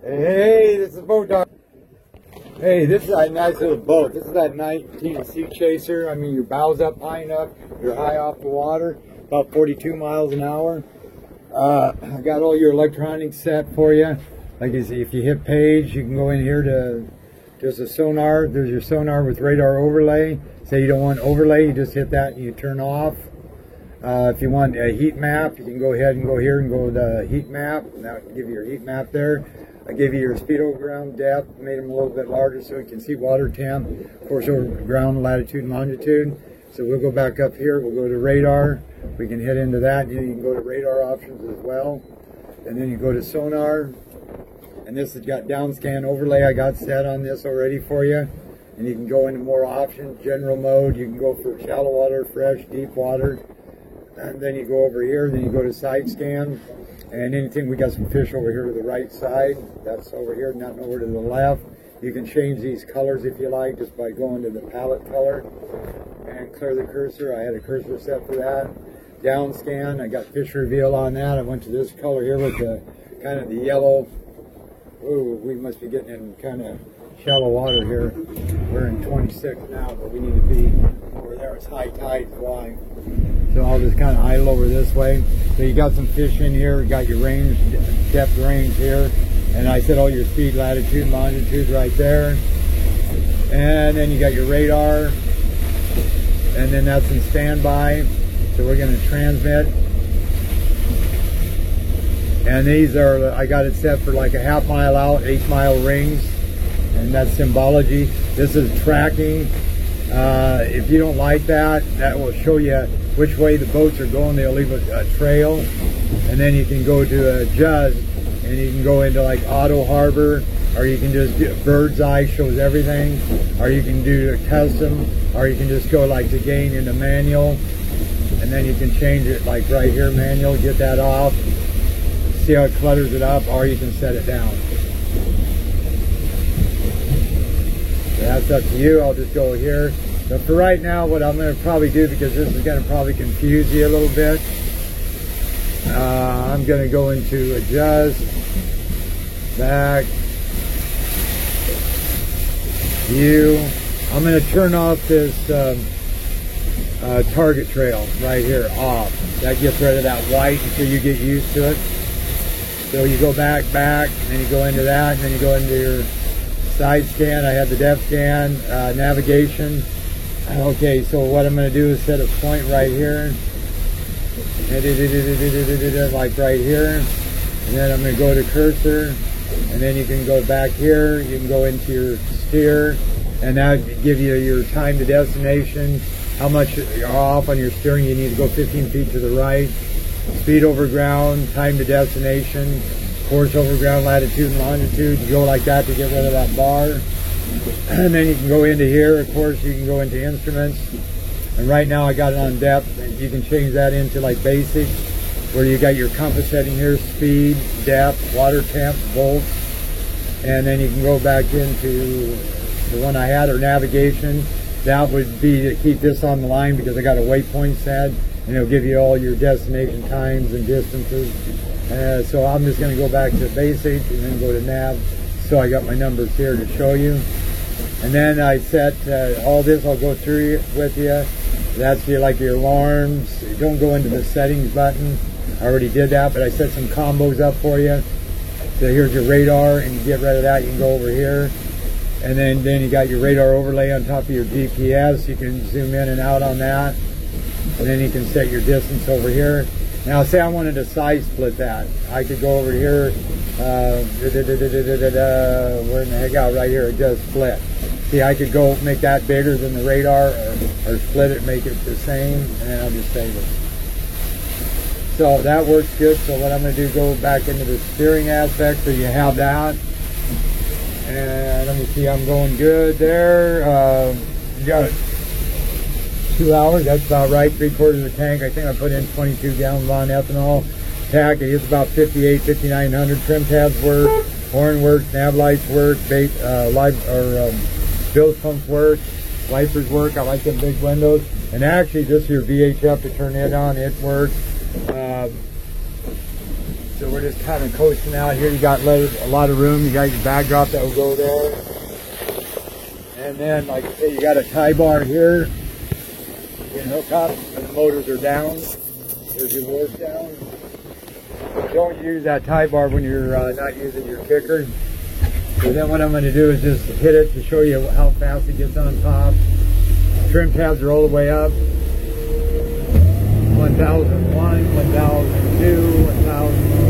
Hey, this is Boat Dog. Hey, this is a nice little boat. This is that 19 Sea Chaser. I mean, your bow's up high enough. You're high off the water, about 42 miles an hour. I got all your electronics set for you. Like you see, if you hit page, you can go in here to just a sonar. There's your sonar with radar overlay. Say you don't want overlay, you just hit that and you turn off. If you want a heat map, you can go ahead and go here and go to heat map. And that will give you your heat map there. I gave you your speed over ground depth, made them a little bit larger so you can see water temp, of course over ground latitude and longitude. So we'll go back up here, we'll go to radar, we can hit into that, and you can go to radar options as well. And then you go to sonar, and this has got down scan overlay I got set on this already for you. And you can go into more options, general mode, you can go for shallow water, fresh, deep water. And then you go over here, then you go to side scan. And anything, we got some fish over here to the right side. That's over here, nothing over to the left. You can change these colors if you like, just by going to the palette color and clear the cursor. I had a cursor set for that. Down scan, I got fish reveal on that. I went to this color here with the kind of the yellow. Ooh, we must be getting in kind of shallow water here. We're in 26 now, but we need to be over there. It's high tide flying. So I'll just kind of idle over this way. So you got some fish in here, you got your range, depth range here. And I set all your speed, latitude, and longitude right there. And then you got your radar. And then that's in standby. So we're going to transmit. And these are, I got it set for like a half mile out, 8 mile rings. And that's symbology. This is tracking. If you don't like that, that will show you which way the boats are going. They'll leave a trail. And then you can go to adjust, and you can go into like auto harbor, or you can just do bird's eye, shows everything, or you can do a custom, or you can just go like to gain into manual, and then you can change it like right here, manual, get that off, see how it clutters it up, or you can set it down. That's up to you. I'll just go here. But for right now, what I'm going to probably do, because this is going to probably confuse you a little bit, I'm going to go into adjust, back, view. I'm going to turn off this target trail right here off. That gets rid of that white until you get used to it. So you go back, and then you go into that, and then you go into your side scan. I have the depth scan, navigation. Okay, so what I'm going to do is set a point right here, like right here, and then I'm going to go to cursor, and then you can go back here, you can go into your steer, and that will give you your time to destination, how much you're off on your steering. You need to go 15 feet to the right, speed over ground, time to destination, course over ground, latitude and longitude. You go like that to get rid of that bar. And then you can go into here, of course, you can go into instruments. And right now I got it on depth, and you can change that into like basic, where you got your compass setting here, speed, depth, water temp, volts. And then you can go back into the one I had, or navigation. That would be to keep this on the line, because I got a waypoint set, and it'll give you all your destination times and distances. So I'm just going to go back to basic and then go to nav. So I got my numbers here to show you. And then I set all this, I'll go through with you. That's like your alarms. Don't go into the settings button. I already did that, but I set some combos up for you. So here's your radar, and you get rid of that, you can go over here. And then you got your radar overlay on top of your GPS. You can zoom in and out on that. And then you can set your distance over here. Now say I wanted to size split that. I could go over here, where in the heck out, right here, adjust split. See, I could go make that bigger than the radar, or split it, make it the same, and then I'll just save it. So that works good. So what I'm going to do, go back into the steering aspect, so you have that. And let me see, I'm going good there. You got it. 2 hours, that's about right, 3/4 of the tank. I think I put in 22 gallons on ethanol. Tack, it is about 5,900. Trim tabs work, horn works, nav lights work, bilge pumps work, wipers work. I like them big windows. And actually, this is your VHF to turn it on, it works. So we're just kind of coasting out here. You got a lot of room. You got your backdrop that will go there. And then, like I say, you got a tie bar here. You can hook up when the motors are down. There's your warp down. Don't use that tie bar when you're not using your kicker. So then what I'm going to do is just hit it to show you how fast it gets on top. Trim tabs are all the way up. 1001, 1002,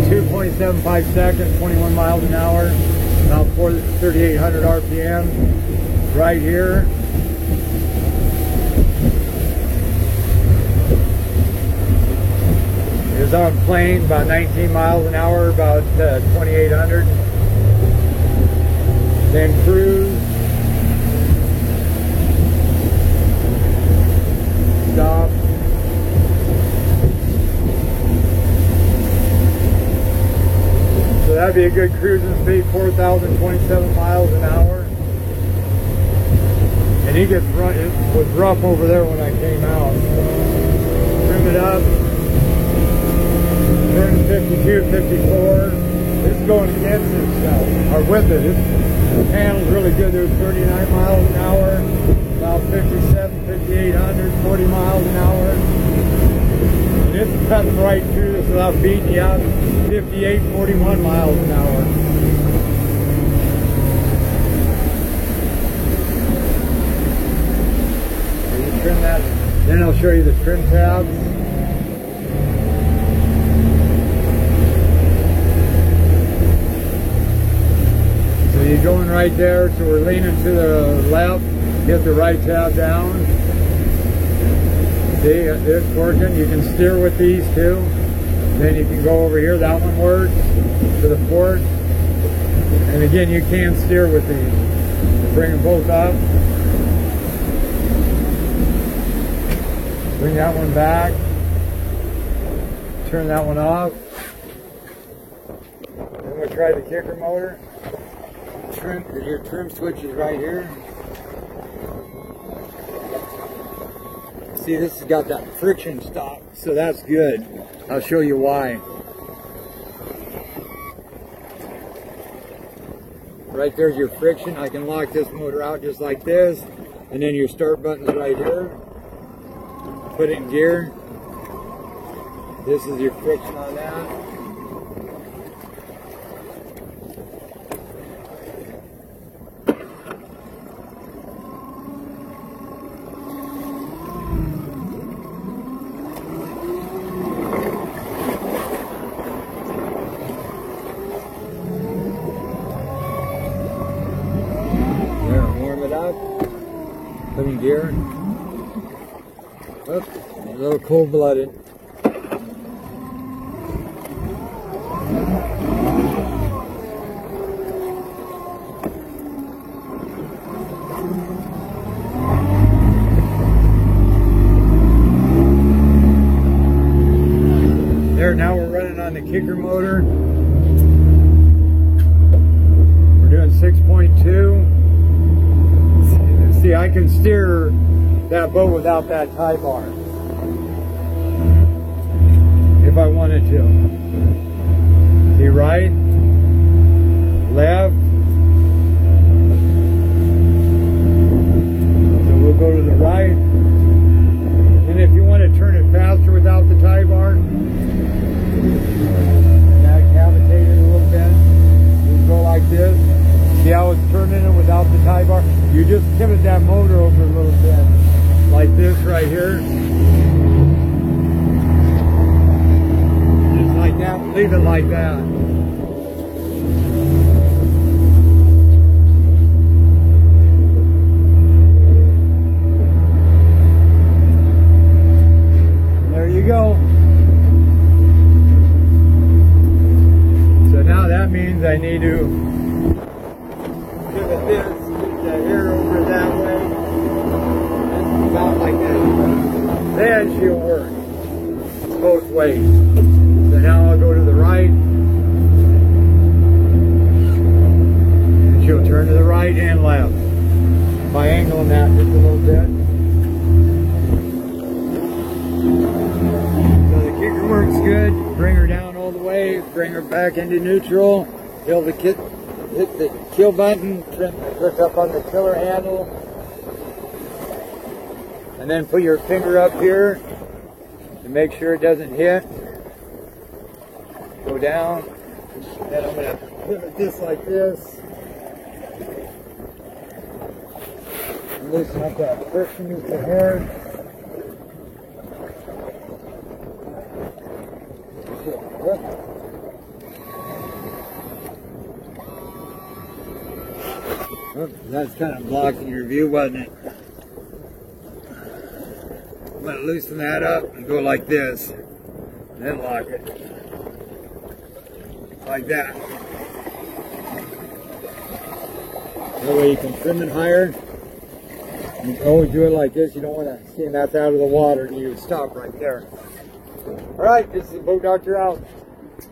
2.75 seconds, 21 miles an hour, about 3,800 RPM right here. It's on plane, about 19 miles an hour, about 2,800. Then cruise. Stop. So that'd be a good cruising speed, 4,027 miles an hour. And he gets run, it was rough over there when I came out. Trim it up. Turn 52, 54. It's going against itself, or with it. The panel's really good. There's 39 miles an hour, about 57, 5,800, 40 miles an hour. And it's cutting right through this without beating you out. 58, 41 miles an hour. So you trim that. Then I'll show you the trim tabs. So you're going right there, so we're leaning to the left, get the right tab down. See, it's working. You can steer with these too. Then you can go over here, that one works, to the port. And again, you can steer with these. Bring them both up. Bring that one back. Turn that one off. Then we'll try the kicker motor. Your trim switch is right here. See, this has got that friction stop, so that's good. I'll show you why. Right there's your friction. I can lock this motor out just like this, and then your start button's right here. Put it in gear. This is your friction on that. Put in gear. Oops, a little cold-blooded. There, now we're running on the kicker motor. We're doing 6.2. See, I can steer that boat without that tie bar if I wanted to. See, right, left. So we'll go to the right. And if you want to turn it faster without the tie bar, that cavitated a little bit. You go like this. See how it's turning it without the tie bar? You just pivot that motor over a little bit, like this right here. Just like that, leave it like that. There you go. So now that means I need to pivot this, keep the air over that way, and about like that. Then she'll work both ways. So now I'll go to the right, and she'll turn to the right and left by angling that just a little bit. So the kicker works good. Bring her down all the way. bring her back into neutral. Hit the kill button, push up on the tiller handle, and then put your finger up here to make sure it doesn't hit. Go down, and then I'm going to pivot this like this. And loosen up that friction just a hair. Oh, that's kind of blocking your view, wasn't it? I'm going to loosen that up and go like this. And then lock it. Like that. That way you can trim it higher. You can always do it like this. You don't want to see that's out of the water. You stop right there. Alright, this is the Boat Doctor out.